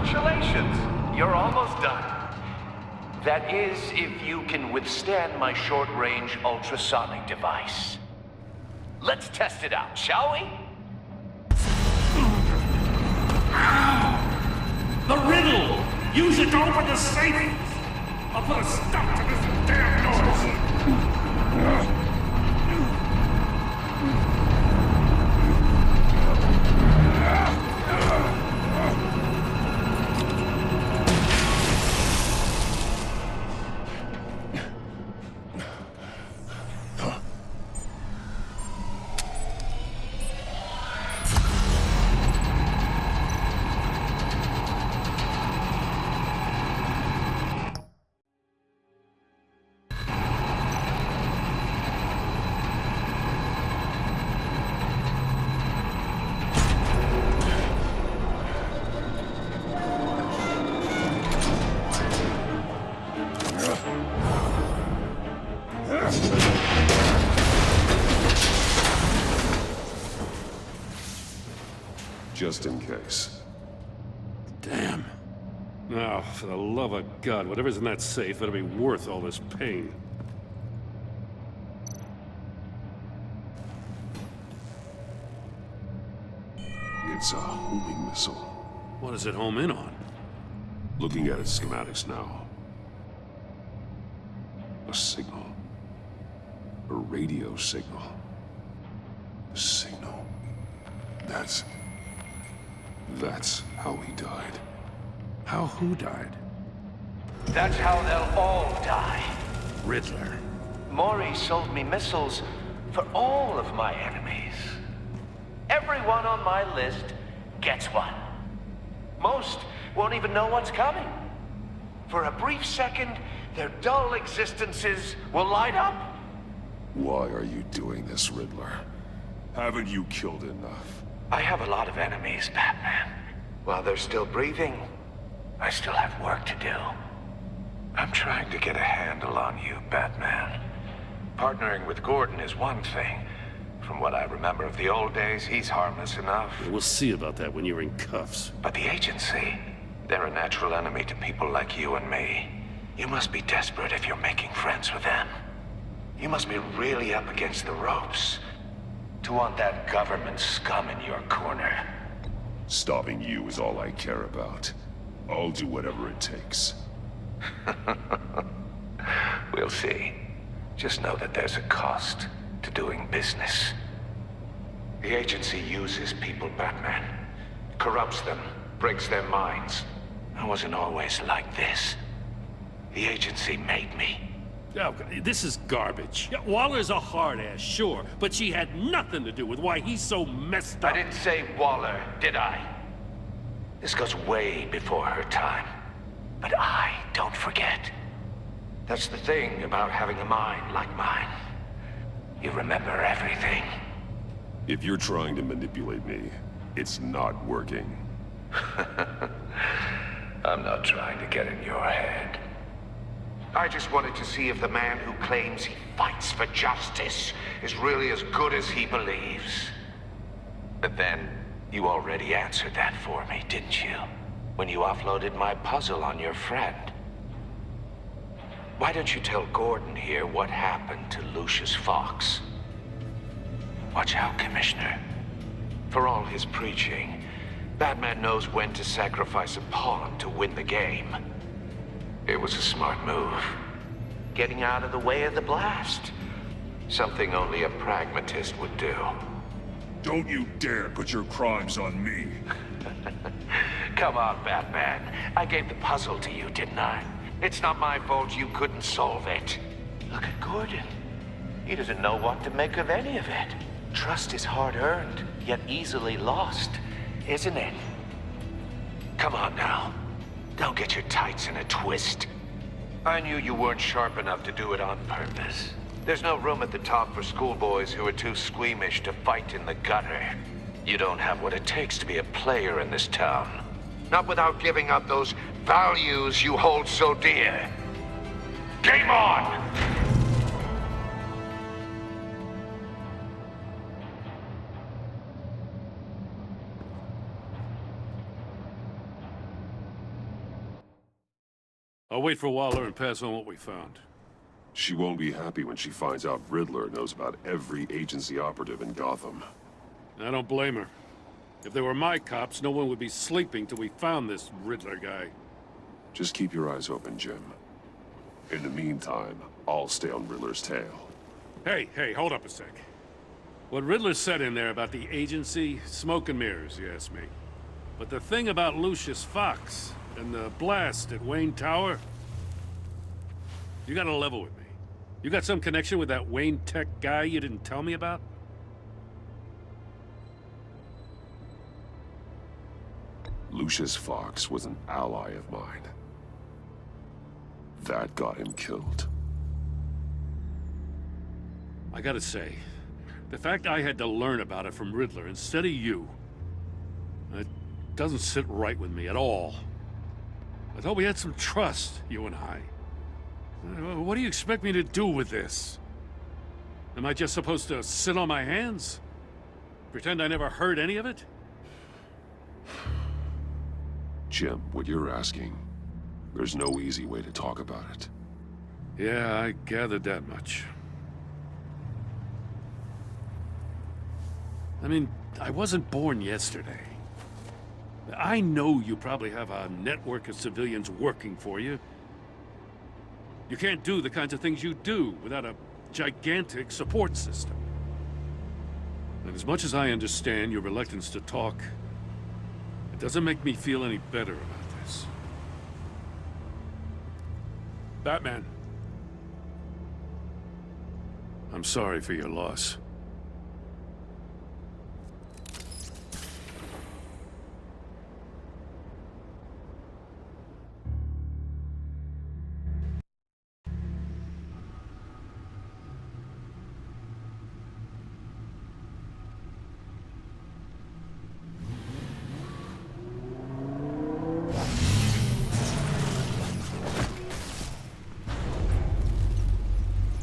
Congratulations! You're almost done. That is, if you can withstand my short-range ultrasonic device. Let's test it out, shall we? The riddle! Use it to open the safe! I'll put a stop to this damn noise! Just in case. Damn. Oh, for the love of God, whatever's in that safe better be worth all this pain. It's a homing missile. What does it home in on? Looking at its schematics now. A signal. A radio signal. A signal. That's how he died. How who died? That's how they'll all die. Riddler. Maury sold me missiles for all of my enemies. Everyone on my list gets one. Most won't even know what's coming. For a brief second, their dull existences will light up. Why are you doing this, Riddler? Haven't you killed enough? I have a lot of enemies, Batman. While they're still breathing, I still have work to do. I'm trying to get a handle on you, Batman. Partnering with Gordon is one thing. From what I remember of the old days, he's harmless enough. We'll see about that when you're in cuffs. But the agency, they're a natural enemy to people like you and me. You must be desperate if you're making friends with them. You must be really up against the ropes to want that government scum in your corner. Stopping you is all I care about. I'll do whatever it takes. We'll see. Just know that there's a cost to doing business. The agency uses people, Batman. Corrupts them, breaks their minds. I wasn't always like this. The agency made me. Oh, this is garbage. Yeah, Waller's a hard-ass, sure, but she had nothing to do with why he's so messed up. I didn't say Waller, did I? This goes way before her time. But I don't forget. That's the thing about having a mind like mine. You remember everything. If you're trying to manipulate me, it's not working. I'm not trying to get in your head. I just wanted to see if the man who claims he fights for justice is really as good as he believes. But then, you already answered that for me, didn't you? When you offloaded my puzzle on your friend. Why don't you tell Gordon here what happened to Lucius Fox? Watch out, Commissioner. For all his preaching, Batman knows when to sacrifice a pawn to win the game. It was a smart move. Getting out of the way of the blast. Something only a pragmatist would do. Don't you dare put your crimes on me. Come on, Batman. I gave the puzzle to you, didn't I? It's not my fault you couldn't solve it. Look at Gordon. He doesn't know what to make of any of it. Trust is hard-earned, yet easily lost, isn't it? Come on now. Don't get your tights in a twist. I knew you weren't sharp enough to do it on purpose. There's no room at the top for schoolboys who are too squeamish to fight in the gutter. You don't have what it takes to be a player in this town. Not without giving up those values you hold so dear. Game on! I'll wait for Waller and pass on what we found. She won't be happy when she finds out Riddler knows about every agency operative in Gotham. I don't blame her. If they were my cops, no one would be sleeping till we found this Riddler guy. Just keep your eyes open, Jim. In the meantime, I'll stay on Riddler's tail. Hey, hold up a sec. What Riddler said in there about the agency, smoke and mirrors, you ask me. But the thing about Lucius Fox and the blast at Wayne Tower, you gotta level with me. You got some connection with that Wayne Tech guy you didn't tell me about? Lucius Fox was an ally of mine. That got him killed. I gotta say, the fact I had to learn about it from Riddler instead of you, it doesn't sit right with me at all. I thought we had some trust, you and I. What do you expect me to do with this? Am I just supposed to sit on my hands? Pretend I never heard any of it? Jim, what you're asking, there's no easy way to talk about it. Yeah, I gathered that much. I mean, I wasn't born yesterday. I know you probably have a network of civilians working for you. You can't do the kinds of things you do without a gigantic support system. And as much as I understand your reluctance to talk, it doesn't make me feel any better about this. Batman. I'm sorry for your loss.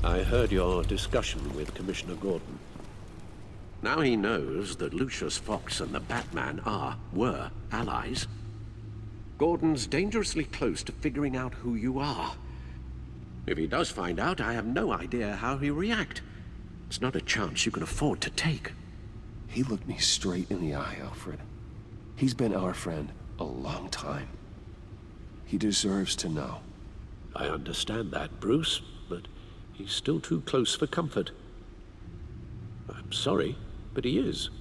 I heard your discussion with Commissioner Gordon. Now he knows that Lucius Fox and the Batman were allies. Gordon's dangerously close to figuring out who you are. If he does find out, I have no idea how he'll react. It's not a chance you can afford to take. He looked me straight in the eye, Alfred. He's been our friend a long time. He deserves to know. I understand that, Bruce, but he's still too close for comfort. I'm sorry, but he is.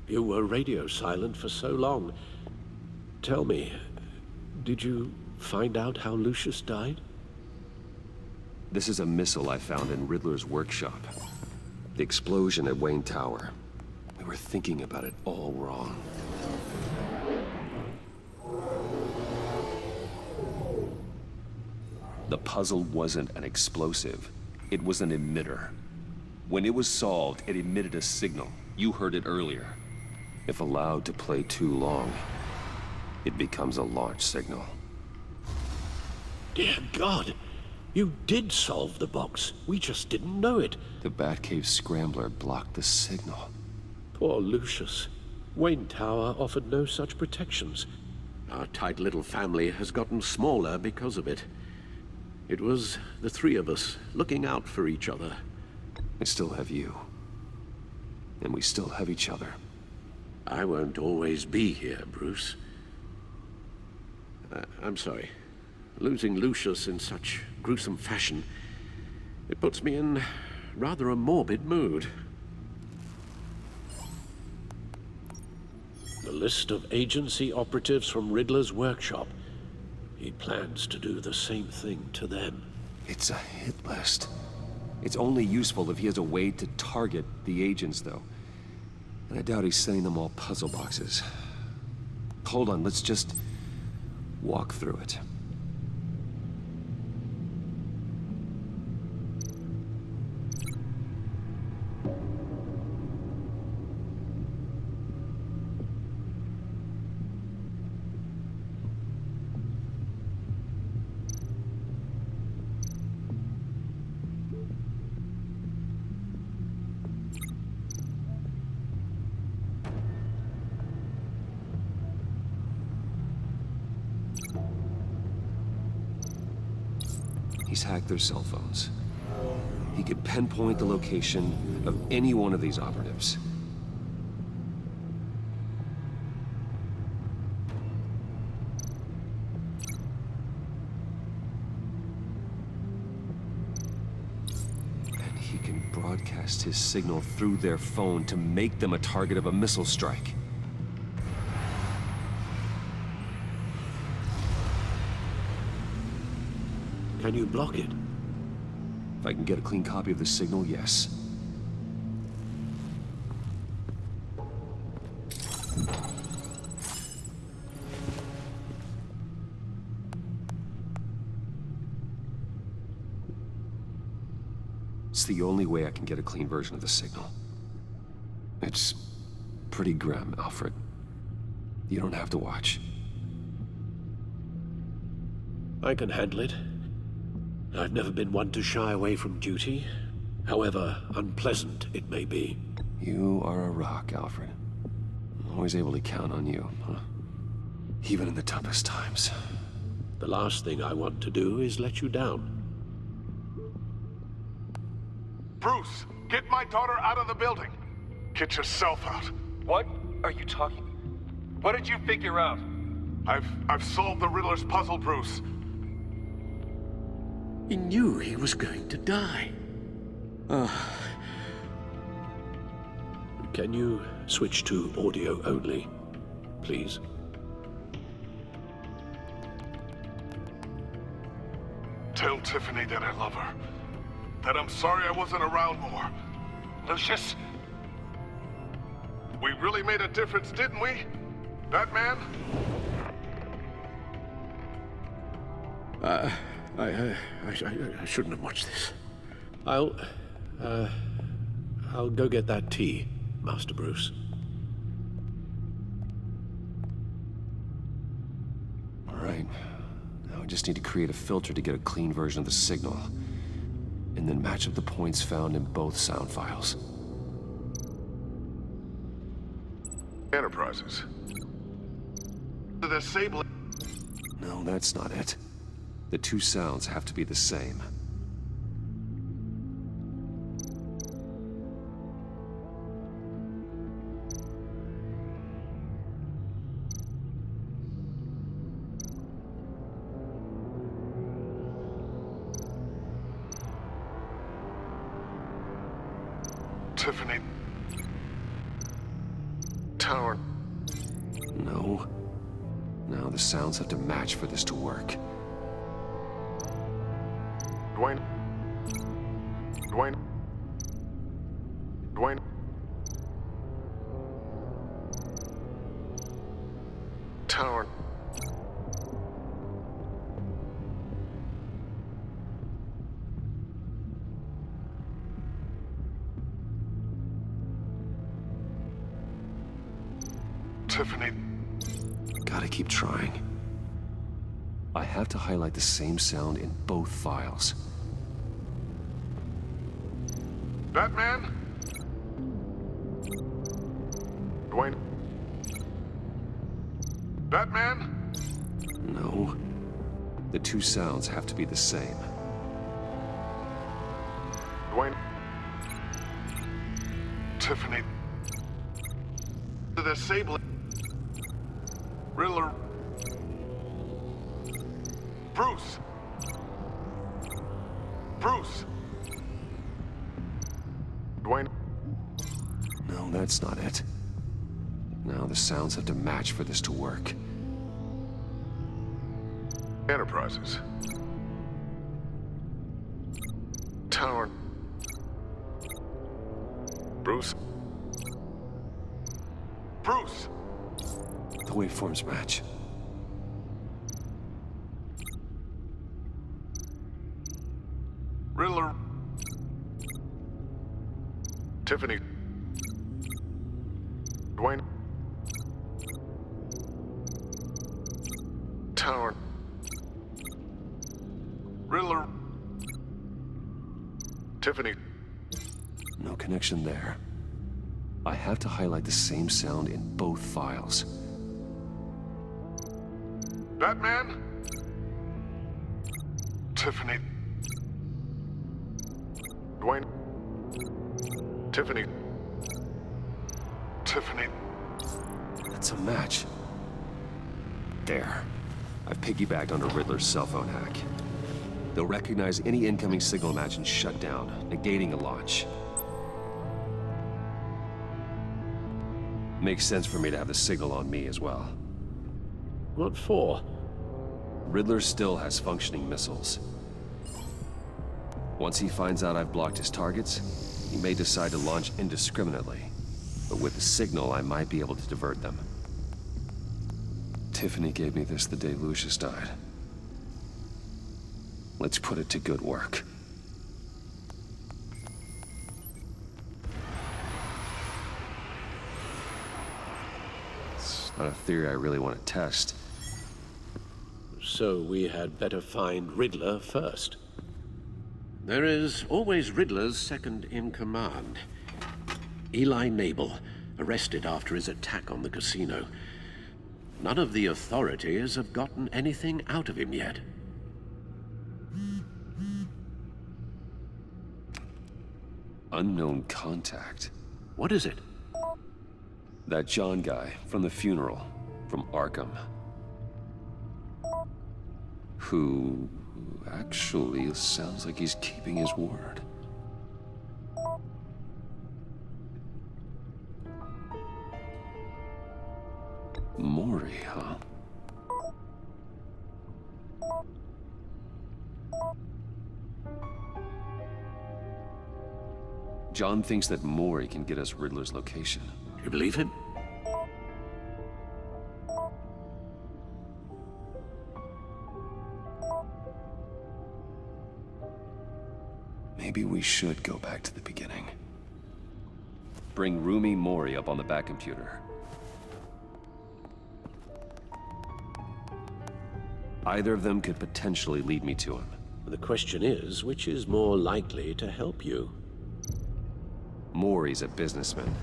You were radio silent for so long. Tell me, did you find out how Lucius died? This is a missile I found in Riddler's workshop. The explosion at Wayne Tower. We were thinking about it all wrong. The puzzle wasn't an explosive. It was an emitter. When it was solved, it emitted a signal. You heard it earlier. If allowed to play too long, it becomes a launch signal. Dear God! You did solve the box. We just didn't know it. The Batcave scrambler blocked the signal. Poor Lucius. Wayne Tower offered no such protections. Our tight little family has gotten smaller because of it. It was the three of us looking out for each other. I still have you. And we still have each other. I won't always be here, Bruce. I'm sorry. Losing Lucius in such gruesome fashion, it puts me in rather a morbid mood. The list of agency operatives from Riddler's workshop. He plans to do the same thing to them. It's a hit list. It's only useful if he has a way to target the agents, though. And I doubt he's sending them all puzzle boxes. Hold on, let's just walk through it. He's hacked their cell phones. He could pinpoint the location of any one of these operatives. And he can broadcast his signal through their phone to make them a target of a missile strike. Can you block it? If I can get a clean copy of the signal, yes. It's the only way I can get a clean version of the signal. It's pretty grim, Alfred. You don't have to watch. I can handle it. I've never been one to shy away from duty, however unpleasant it may be. You are a rock, Alfred. I'm always able to count on you, huh? Even in the toughest times. The last thing I want to do is let you down. Bruce, get my daughter out of the building. Get yourself out. What are you talking? What did you figure out? I've solved the Riddler's puzzle, Bruce. He knew he was going to die. Can you switch to audio only, please? Tell Tiffany that I love her. That I'm sorry I wasn't around more. Lucius? We really made a difference, didn't we? Batman? I shouldn't have watched this. I'll go get that tea, Master Bruce. All right. Now I just need to create a filter to get a clean version of the signal. And then match up the points found in both sound files. Enterprises. The disabling. No, that's not it. The two sounds have to be the same. Tiffany. Tower. No. Now the sounds have to match for this to work. Dwayne. Dwayne. Dwayne. Tower. Tiffany. Gotta keep trying. I have to highlight the same sound in both files. Batman? Dwayne? Batman? No. The two sounds have to be the same. Dwayne? Tiffany? The disabling. Riddler. Bruce. Bruce. Dwayne. No, that's not it. Now the sounds have to match for this to work. Enterprises. Tower. Bruce. Bruce. The waveforms match. Riddler. Tiffany. Dwayne. Tower. Riddler. Tiffany. No connection there. I have to highlight the same sound in both files. Batman? Tiffany. Dwayne. Tiffany. Tiffany. It's a match. There. I've piggybacked onto Riddler's cell phone hack. They'll recognize any incoming signal match and shut down, negating a launch. Makes sense for me to have the signal on me as well. What for? Riddler still has functioning missiles. Once he finds out I've blocked his targets, he may decide to launch indiscriminately. But with the signal, I might be able to divert them. Tiffany gave me this the day Lucius died. Let's put it to good work. It's not a theory I really want to test. So we had better find Riddler first. There is always Riddler's second in command. Eli Nabel, arrested after his attack on the casino. None of the authorities have gotten anything out of him yet. Unknown contact. What is it? That John guy from the funeral, from Arkham. Who actually sounds like he's keeping his word. Mori, huh? John thinks that Mori can get us Riddler's location. You believe him? Maybe we should go back to the beginning. Bring Rumi Mori up on the back computer. Either of them could potentially lead me to him. The question is, which is more likely to help you? Mori's a businessman.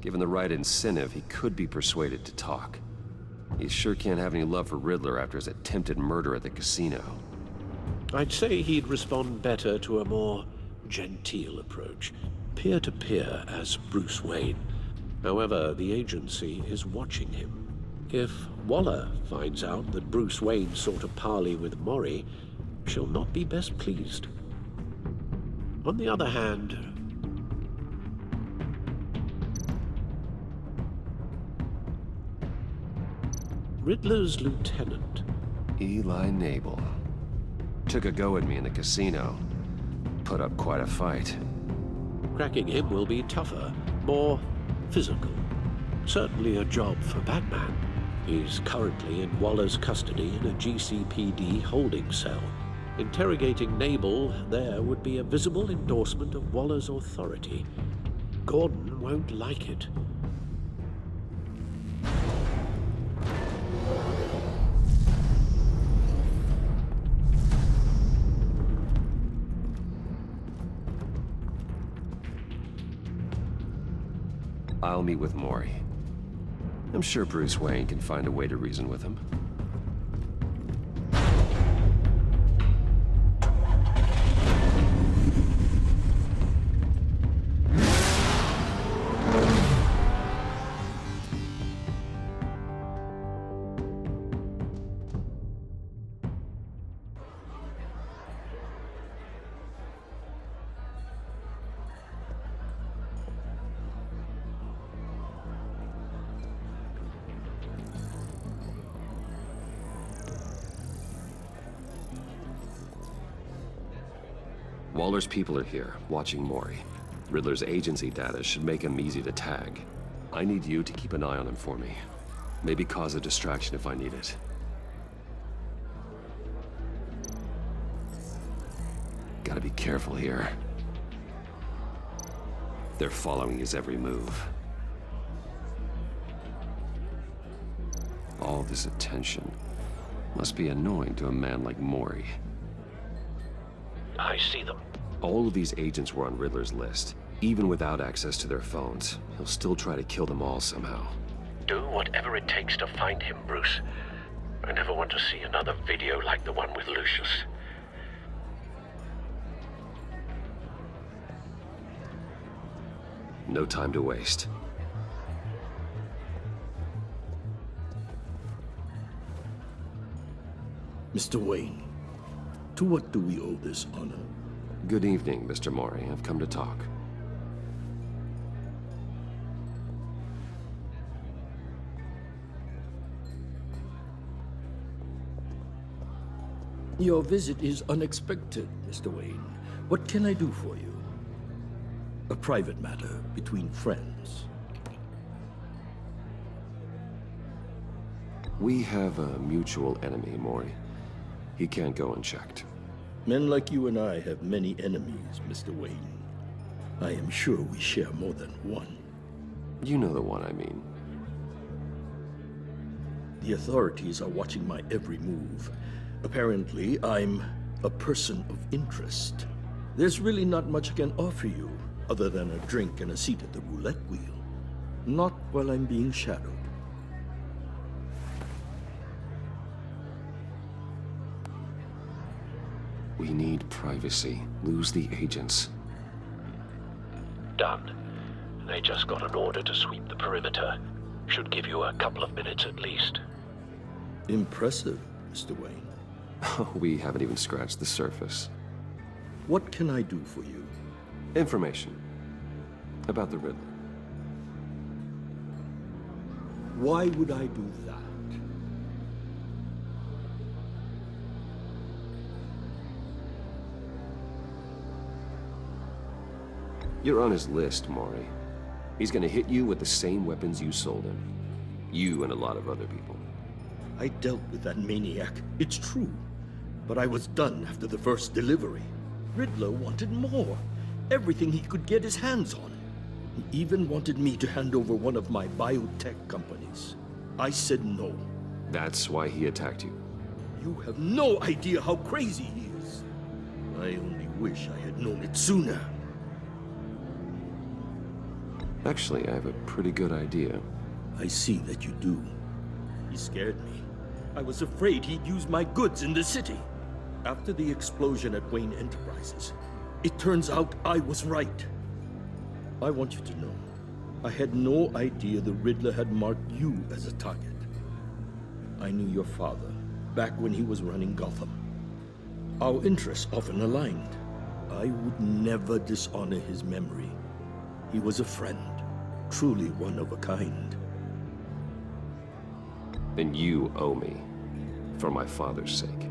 Given the right incentive, he could be persuaded to talk. He sure can't have any love for Riddler after his attempted murder at the casino. I'd say he'd respond better to a more genteel approach, peer-to-peer as Bruce Wayne. However, the agency is watching him. If Waller finds out that Bruce Wayne sought a parley with Mori, she'll not be best pleased. On the other hand, Riddler's lieutenant, Eli Nabel. Took a go at me in the casino. Put up quite a fight. cracking him will be tougher, more physical. Certainly a job for Batman. He's currently in Waller's custody in a GCPD holding cell. Interrogating Nabel there would be a visible endorsement of Waller's authority. Gordon won't like it. I'll meet with Mori. I'm sure Bruce Wayne can find a way to reason with him. Waller's people are here, watching Mori. Riddler's agency data should make him easy to tag. I need you to keep an eye on him for me. Maybe cause a distraction if I need it. Gotta be careful here. They're following his every move. All this attention must be annoying to a man like Mori. I see them. All of these agents were on Riddler's list. Even without access to their phones, he'll still try to kill them all somehow. Do whatever it takes to find him, Bruce. I never want to see another video like the one with Lucius. No time to waste. Mr. Wayne, to what do we owe this honor? Good evening, Mr. Mori. I've come to talk. Your visit is unexpected, Mr. Wayne. What can I do for you? A private matter between friends. We have a mutual enemy, Mori. He can't go unchecked. Men like you and I have many enemies, Mr. Wayne. I am sure we share more than one. You know the one I mean. The authorities are watching my every move. Apparently, I'm a person of interest. There's really not much I can offer you, other than a drink and a seat at the roulette wheel. Not while I'm being shadowed. We need privacy. Lose the agents. Done. They just got an order to sweep the perimeter. Should give you a couple of minutes at least. Impressive, Mr. Wayne. We haven't even scratched the surface. What can I do for you? Information. About the Riddler. Why would I do that? You're on his list, Mori. He's gonna hit you with the same weapons you sold him. You and a lot of other people. I dealt with that maniac, it's true. But I was done after the first delivery. Riddler wanted more. Everything he could get his hands on. He even wanted me to hand over one of my biotech companies. I said no. That's why he attacked you. You have no idea how crazy he is. I only wish I had known it sooner. Actually, I have a pretty good idea. I see that you do. He scared me. I was afraid he'd use my goods in the city. After the explosion at Wayne Enterprises, it turns out I was right. I want you to know, I had no idea the Riddler had marked you as a target. I knew your father, back when he was running Gotham. Our interests often aligned. I would never dishonor his memory. He was a friend, truly one of a kind. Then you owe me, for my father's sake.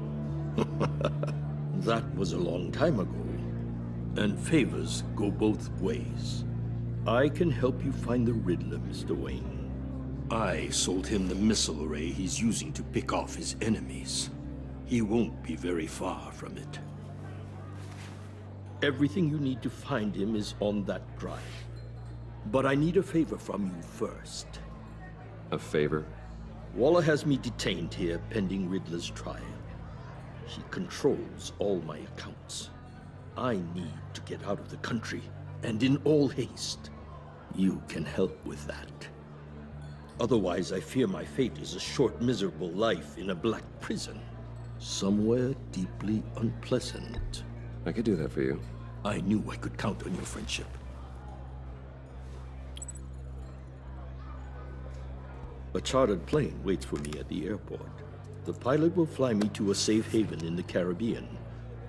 That was a long time ago, and favors go both ways. I can help you find the Riddler, Mr. Wayne. I sold him the missile array he's using to pick off his enemies. He won't be very far from it. Everything you need to find him is on that drive. But I need a favor from you first. A favor? Waller has me detained here pending Riddler's trial. He controls all my accounts. I need to get out of the country, and in all haste. You can help with that. Otherwise, I fear my fate is a short, miserable life in a black prison. Somewhere deeply unpleasant. I could do that for you. I knew I could count on your friendship. A chartered plane waits for me at the airport. The pilot will fly me to a safe haven in the Caribbean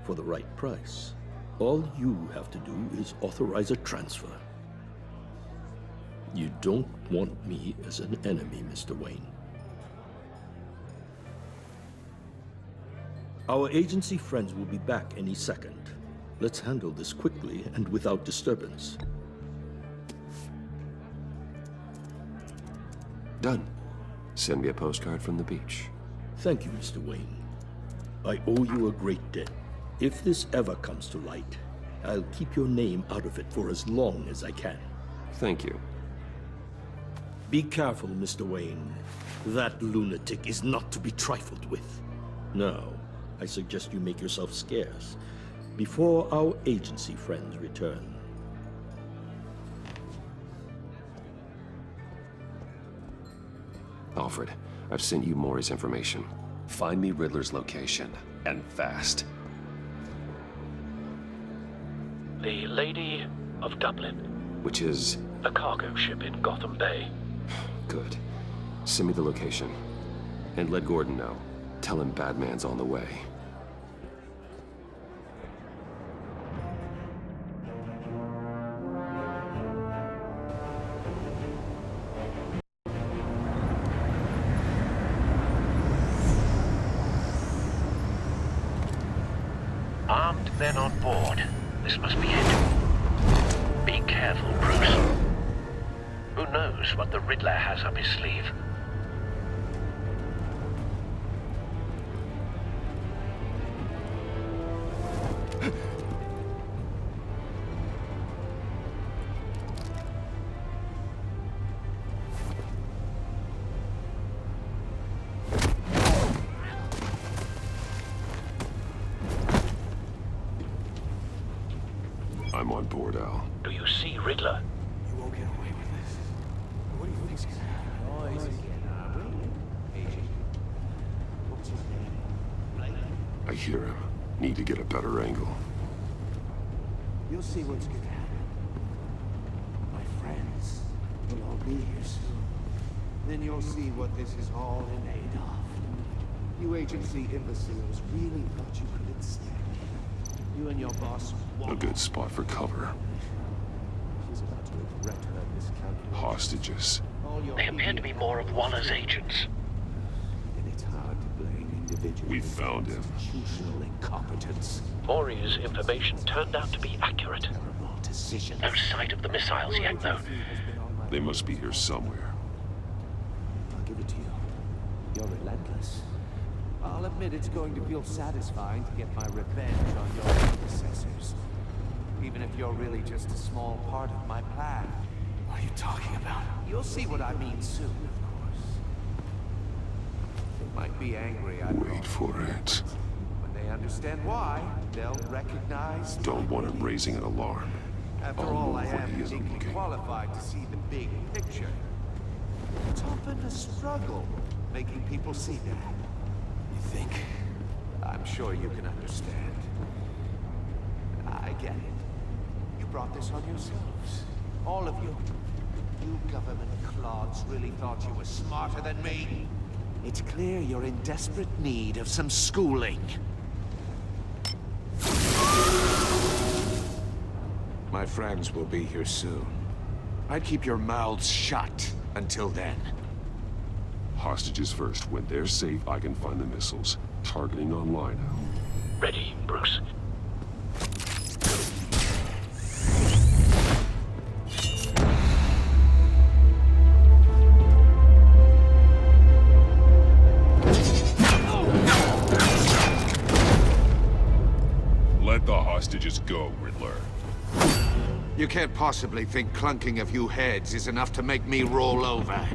for the right price. All you have to do is authorize a transfer. You don't want me as an enemy, Mr. Wayne. Our agency friends will be back any second. Let's handle this quickly and without disturbance. Done. Send me a postcard from the beach. Thank you, Mr. Wayne. I owe you a great debt. If this ever comes to light, I'll keep your name out of it for as long as I can. Thank you. Be careful, Mr. Wayne. That lunatic is not to be trifled with. Now, I suggest you make yourself scarce before our agency friends return. Alfred, I've sent you Mori's information. Find me Riddler's location, and fast. The Lady of Dublin. Which is A cargo ship in Gotham Bay. Good. Send me the location. And let Gordon know. Tell him Batman's on the way. Armed men on board. This must be it. Be careful, Bruce. Who knows what the Riddler has up his sleeve? I'm on board, Al. Do you see Riddler? You won't get away with this. What do you think's gonna happen? Noise again. Agent. What's his name? Blake? I hear him. Need to get a better angle. You'll see what's gonna happen. My friends will all be here soon. Then you'll see what this is all in aid of. You agency imbeciles really thought you could ensnare me. You and your boss. A good spot for cover. She's about to regret her miscalculation. Hostages. They appear to be more of Waller's agents. And it's hard to blame individuals. We found him. Institutional incompetence. Maury's information turned out to be accurate. Terrible decisions. No sight of the missiles yet, though. They must be here somewhere. I'll give it to you. You're relentless. I'll admit it's going to feel satisfying to get my revenge on your predecessors. Even if you're really just a small part of my plan. What are you talking about? You'll see what I mean soon, of course. They might be angry, I Wait for it. When they understand why, they'll recognize... Don't want him raising an alarm. After I'll all, move I when am he isn't uniquely looking. qualified to see the big picture. It's often a struggle making people see that. You think? I'm sure you can understand. I get it. You brought this on yourselves. All of you. You government clods really thought you were smarter than me. It's clear you're in desperate need of some schooling. My friends will be here soon. I'd keep your mouths shut until then. Hostages first. When they're safe, I can find the missiles. Targeting online, Al. Ready, Bruce? Let the hostages go, Riddler. You can't possibly think clunking a few heads is enough to make me roll over.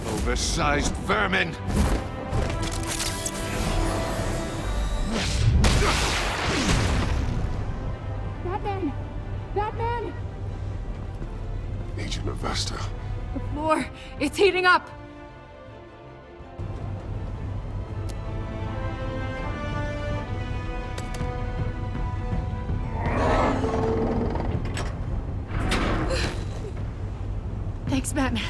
Oversized vermin! Batman! Batman! Agent Avesta. The floor, it's heating up! Thanks, Batman.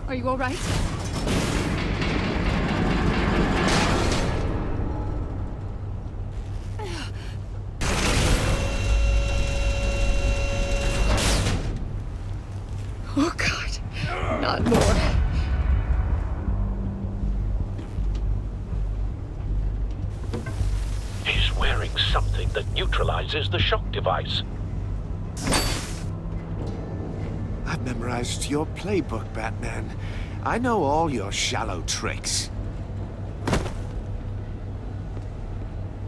Are you all right? Oh, God. Not more. He's wearing something that neutralizes the shock device. I've memorized your playbook, Batman. I know all your shallow tricks.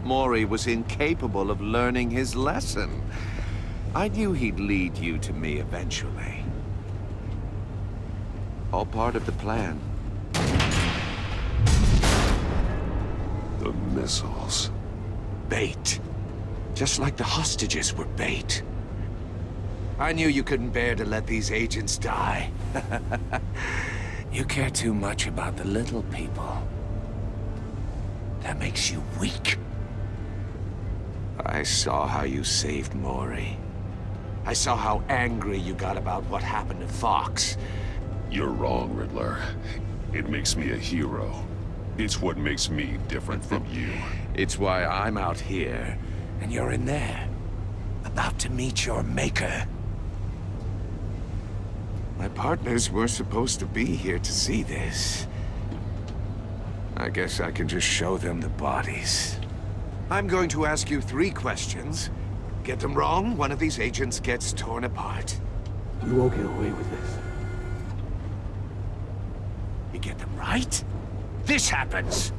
Maury was incapable of learning his lesson. I knew he'd lead you to me eventually. All part of the plan. The missiles. Bait. Just like the hostages were bait. I knew you couldn't bear to let these agents die. You care too much about the little people. That makes you weak. I saw how you saved Maury. I saw how angry you got about what happened to Fox. You're wrong, Riddler. It makes me a hero. It's what makes me different from you. It's why I'm out here, and you're in there. About to meet your maker. My partners were supposed to be here to see this. I guess I can just show them the bodies. I'm going to ask you 3 questions. Get them wrong, one of these agents gets torn apart. You won't get away with this. You get them right, this happens.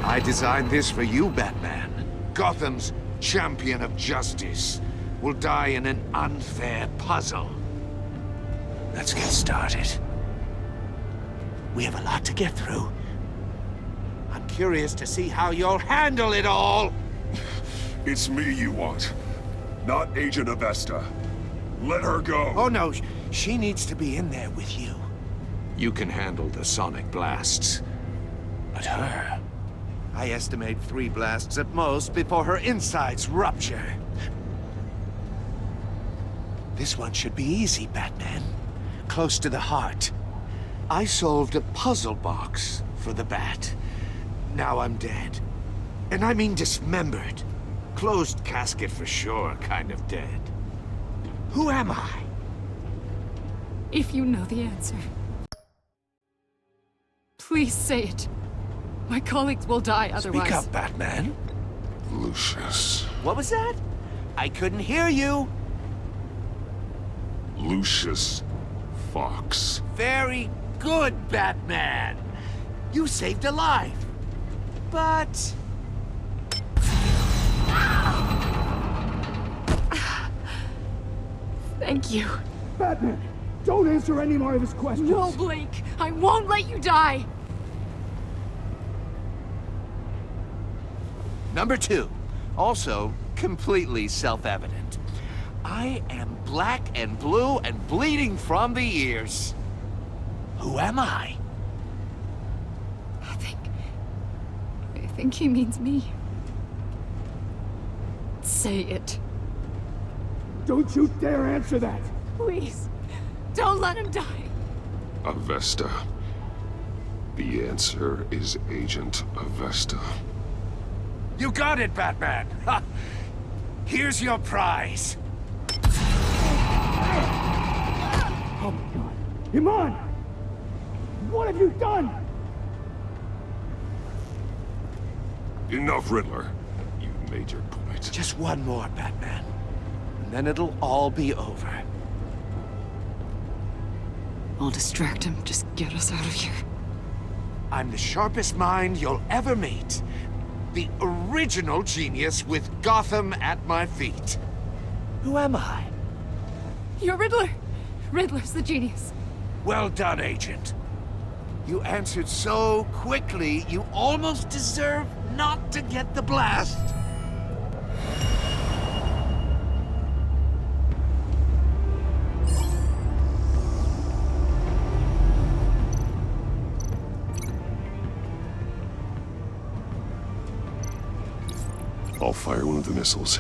I designed this for you, Batman. Gotham's champion of justice will die in an unfair puzzle. Let's get started. We have a lot to get through. I'm curious to see how you'll handle it all. It's me you want, not Agent Avesta. Let her go. Oh no, she needs to be in there with you. You can handle the sonic blasts. But her... I estimate 3 blasts at most before her insides rupture. This one should be easy, Batman. Close to the heart. I solved a puzzle box for the Bat. Now I'm dead. And I mean dismembered. Closed casket for sure, kind of dead. Who am I? If you know the answer, please say it. My colleagues will die otherwise. Speak up, Batman. Lucius. What was that? I couldn't hear you. Lucius Fox. Very good, Batman. You saved a life. But... Thank you. Batman, don't answer any more of his questions. No, Blake. I won't let you die. Number 2, also completely self-evident. I am black and blue and bleeding from the ears. Who am I? I think he means me. Say it. Don't you dare answer that! Please. Don't let him die. Avesta. The answer is Agent Avesta. You got it, Batman. Ha. Here's your prize. Oh my god. Iman! What have you done? Enough, Riddler. You've made your point. Just one more, Batman. And then it'll all be over. I'll distract him. Just get us out of here. I'm the sharpest mind you'll ever meet. The original genius with Gotham at my feet. Who am I? You're Riddler. Riddler's the genius. Well done, Agent. You answered so quickly, you almost deserve not to get the blast. I'll fire one of the missiles.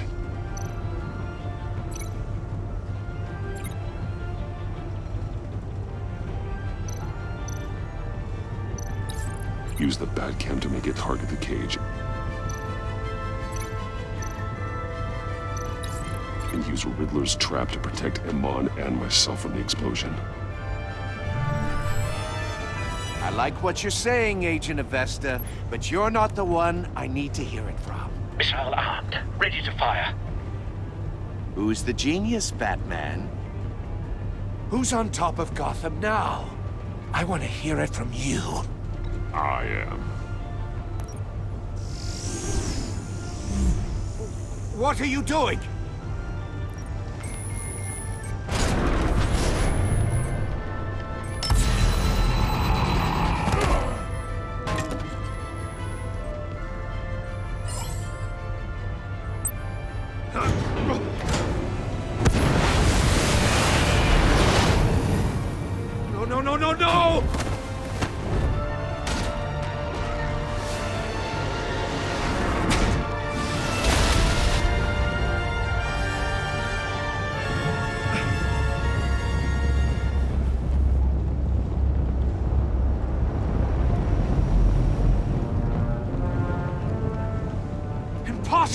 Use the Batcam to make it target the cage. And use Riddler's trap to protect Iman and myself from the explosion. I like what you're saying, Agent Avesta, but you're not the one I need to hear it from. Missile armed, ready to fire. Who's the genius, Batman? Who's on top of Gotham now? I want to hear it from you. I am. What are you doing?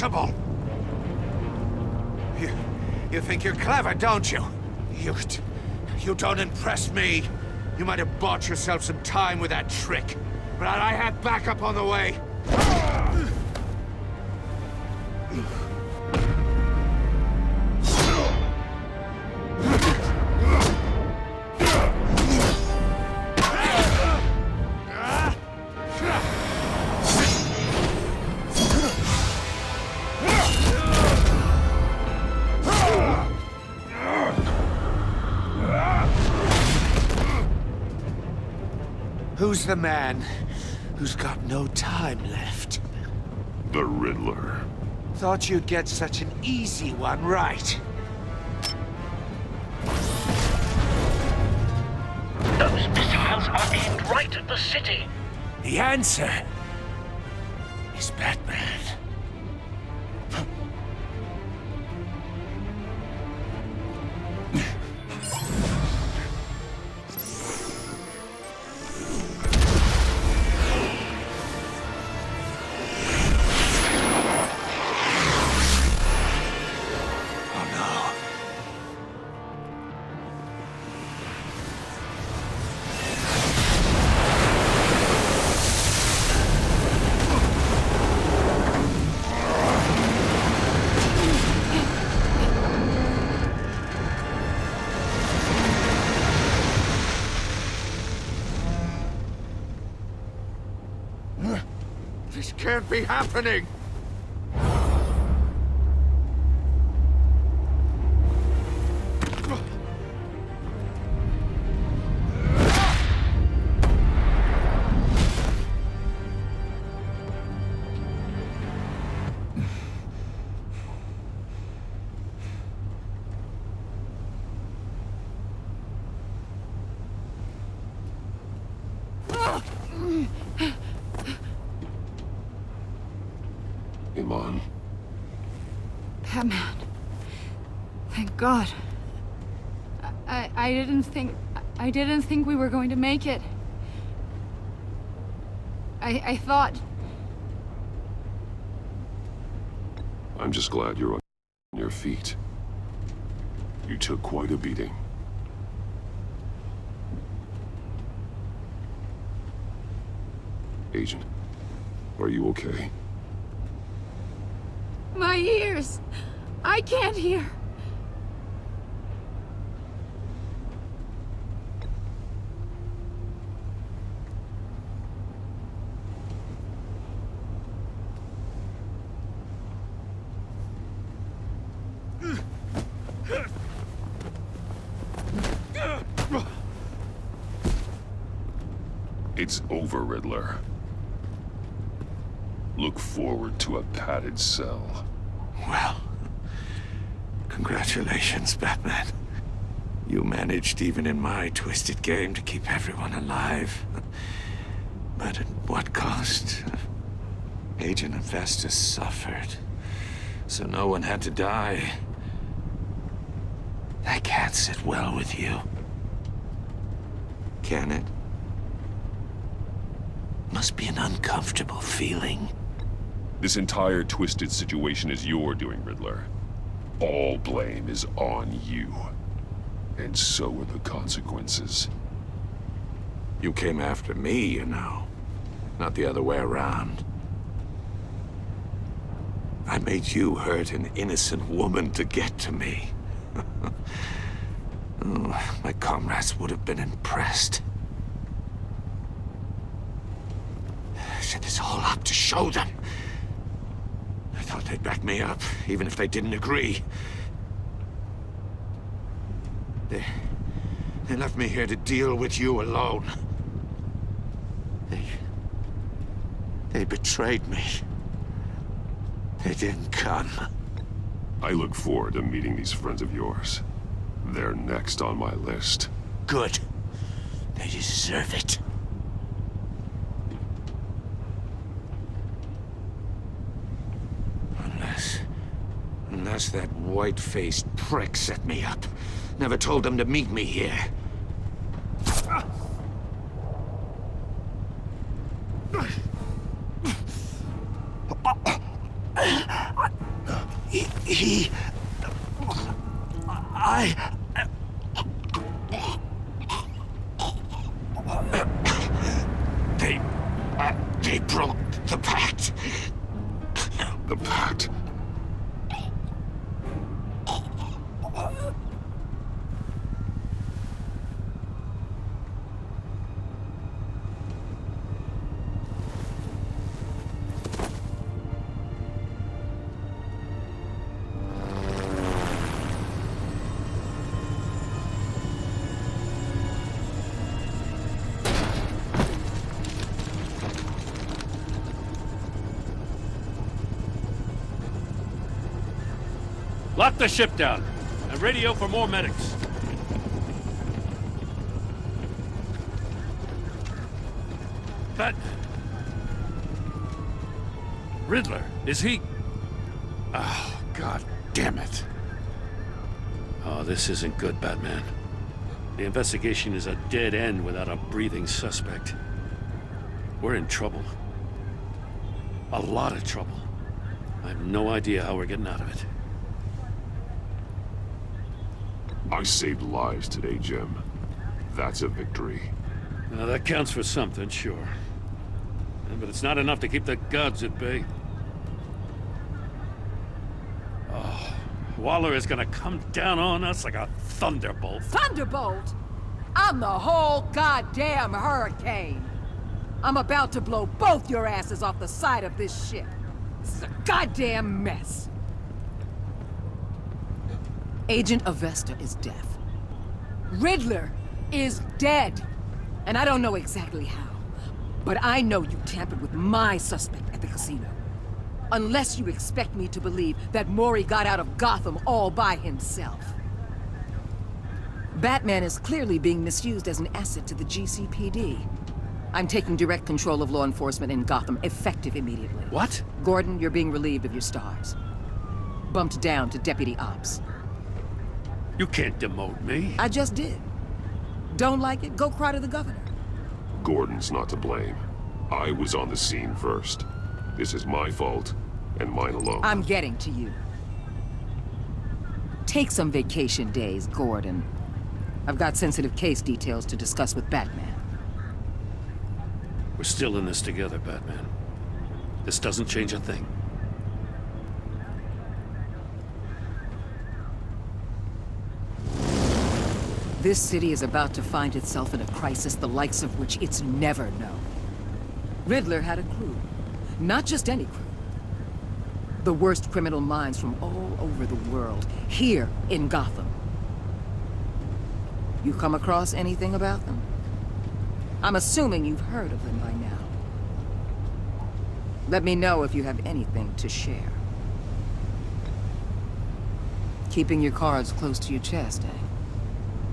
impossible! You think you're clever, don't you? You don't impress me. You might have bought yourself some time with that trick, but I have backup on the way. Who's the man who's got no time left? The Riddler. Thought you'd get such an easy one right. Those missiles are aimed right at the city. The answer is Batman. This can't be happening! Iman. Batman. Thank God. I didn't think we were going to make it. I thought... I'm just glad you're on your feet. You took quite a beating. Agent, are you okay? My ears! I can't hear! It's over, Riddler. Look forward to a padded cell. Well, congratulations, Batman. You managed, even in my twisted game, to keep everyone alive. But at what cost? Agent Infestus suffered, so no one had to die. That can't sit well with you. Can it? Must be an uncomfortable feeling. This entire twisted situation is your doing, Riddler. All blame is on you. And so are the consequences. You came after me, you know. Not the other way around. I made you hurt an innocent woman to get to me. Oh, my comrades would have been impressed. I set this all up to show them. I thought they'd back me up, even if they didn't agree. They left me here to deal with you alone. They betrayed me. They didn't come. I look forward to meeting these friends of yours. They're next on my list. Good. They deserve it. Unless that white-faced prick set me up. Never told them to meet me here. Lock the ship down, and radio for more medics. Batman. Riddler, is he... Oh, God damn it. Oh, this isn't good, Batman. The investigation is a dead end without a breathing suspect. We're in trouble. A lot of trouble. I have no idea how we're getting out of it. I saved lives today, Jim. That's a victory. Now, that counts for something, sure. Yeah, but it's not enough to keep the gods at bay. Oh, Waller is gonna come down on us like a thunderbolt. Thunderbolt? I'm the whole goddamn hurricane. I'm about to blow both your asses off the side of this ship. This is a goddamn mess. Agent Avesta is deaf. Riddler is dead. And I don't know exactly how. But I know you tampered with my suspect at the casino. Unless you expect me to believe that Mori got out of Gotham all by himself. Batman is clearly being misused as an asset to the GCPD. I'm taking direct control of law enforcement in Gotham, effective immediately. What? Gordon, you're being relieved of your stars. Bumped down to Deputy Ops. You can't demote me. I just did. Don't like it? Go cry to the governor. Gordon's not to blame. I was on the scene first. This is my fault, and mine alone. I'm getting to you. Take some vacation days, Gordon. I've got sensitive case details to discuss with Batman. We're still in this together, Batman. This doesn't change a thing. This city is about to find itself in a crisis the likes of which it's never known. Riddler had a crew. Not just any crew. The worst criminal minds from all over the world, here in Gotham. You come across anything about them? I'm assuming you've heard of them by now. Let me know if you have anything to share. Keeping your cards close to your chest, eh?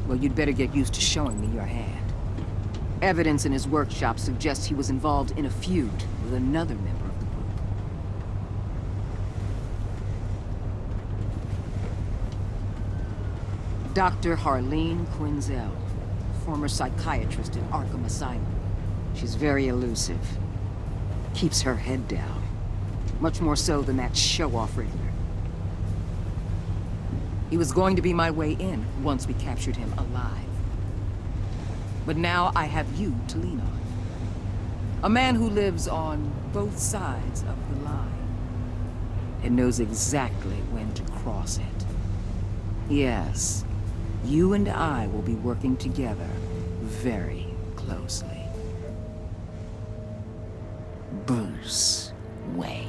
Well, you'd better get used to showing me your hand. Evidence in his workshop suggests he was involved in a feud with another member of the group. Dr. Harleen Quinzel, former psychiatrist at Arkham Asylum. She's very elusive. Keeps her head down. Much more so than that show-off Riddler. He was going to be my way in once we captured him alive. But now I have you to lean on. A man who lives on both sides of the line. And knows exactly when to cross it. Yes, you and I will be working together very closely. Bruce Wayne.